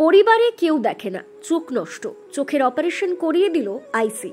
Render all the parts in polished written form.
পরিবারে কেউ দেখে না, চোখ নষ্ট, চোখের অপারেশন করিয়ে দিল আইসি।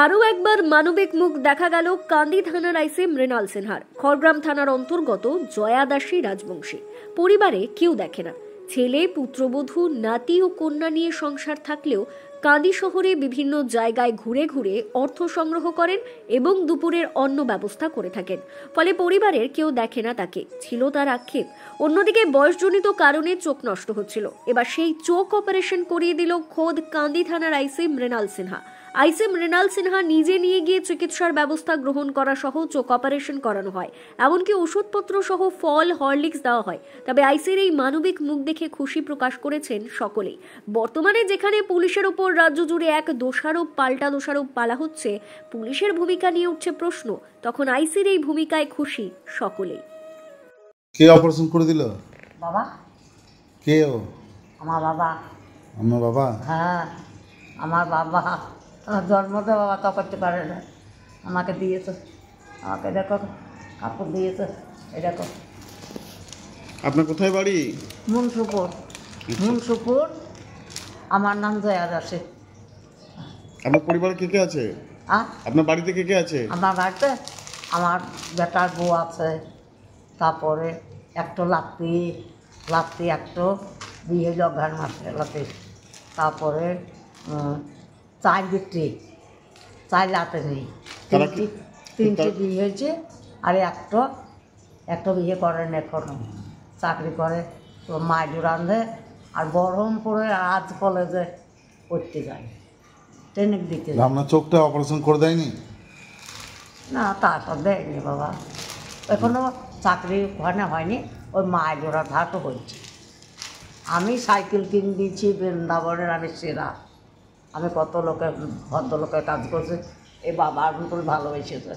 আরও একবার মানবিক মুখ দেখা গেল কান্দি থানার আইসি মৃণাল সিনহার। খড়গ্রাম থানার অন্তর্গত জয়া দাসী রাজবংশী। পরিবারে কেউ দেখে না, ছেলে, পুত্রবধূ, নাতি ও কন্যা নিয়ে সংসার থাকলেও কান্দি শহরে বিভিন্ন জায়গায় ঘুরে ঘুরে অর্থ সংগ্রহ করেন এবং দুপুরের অন্ন ব্যবস্থা করে থাকেন। ফলে পরিবারের কেউ দেখে না তাকে, ছিল তার আক্ষেপ। অন্যদিকে বয়সজনিত কারণে চোখ নষ্ট হচ্ছিল, এবার সেই চোখ অপারেশন করিয়ে দিল খোদ কান্দি থানার আইসি মৃণাল সিনহা। আইসি মৃণাল সিনহা নিজে নিয়ে গিয়ে চিকিৎসার ব্যবস্থা গ্রহণ করা সহ চোখ অপারেশন করানো হয়, এমনকি ওষুধপত্র সহ ফল, হরলিক্স দেওয়া হয়। তবে আইসির এই মানবিক মুখ দেখে খুশি প্রকাশ করেছেন সকলেই। বর্তমানে যেখানে পুলিশের ওপর রাজ্য জুড়ে এক দোষারোপ পাল্টা দোষারোপ পালা হচ্ছে, পুলিশের ভূমিকা নিয়ে উঠছে প্রশ্ন, তখন আইসির এই ভূমিকায় খুশি সকলেই। কে অপারেশন করে দিল? বাবা। কে ও? আমার বাবা। আমার বাবা? হ্যাঁ, আমার বাবা। আমার জন্মতে বাবা তো করতে পারে না, আমাকে দিয়েছে। আমাকে দেখো কাপড় দিয়েছে, এই দেখো। আপনার কোথায় বাড়ি? মুনসুপুর। মুনসুপুর। আমার নাম জয়া দাসী। আপনার পরিবারে কে কে আছে? আপনার বাড়িতে কে কে আছে? আমার বাড়িতে আমার বেটার বউ আছে, তারপরে একটা লাত্তি একটা বিয়ে জগার মাসে লাতি, তারপরে চার বিক্রি, চার লাতে নেই, তিনটে বিয়ে হয়েছে। আর একটা বিয়ে করেন, এখনো চাকরি করে, তো মাইজু রাঁধে। আর বহরমপুরে আজ কলেজে পড়তে যায়, ট্রেনিং দিতে। আপনার চোখটা অপারেশন করে দেয়নি? না, তারপর দেয়নি বাবা, এখনো চাকরি ওখানে হয়নি। ওই মাইজোরা ধাটো হয়েছে। আমি সাইকেল কিনে দিয়েছি বৃন্দাবনের, আমি সেরা। আমি কত লোকের ভদ্রলোকের কাজ করছি, এই বাবা এখন করে ভালোবেসেছে।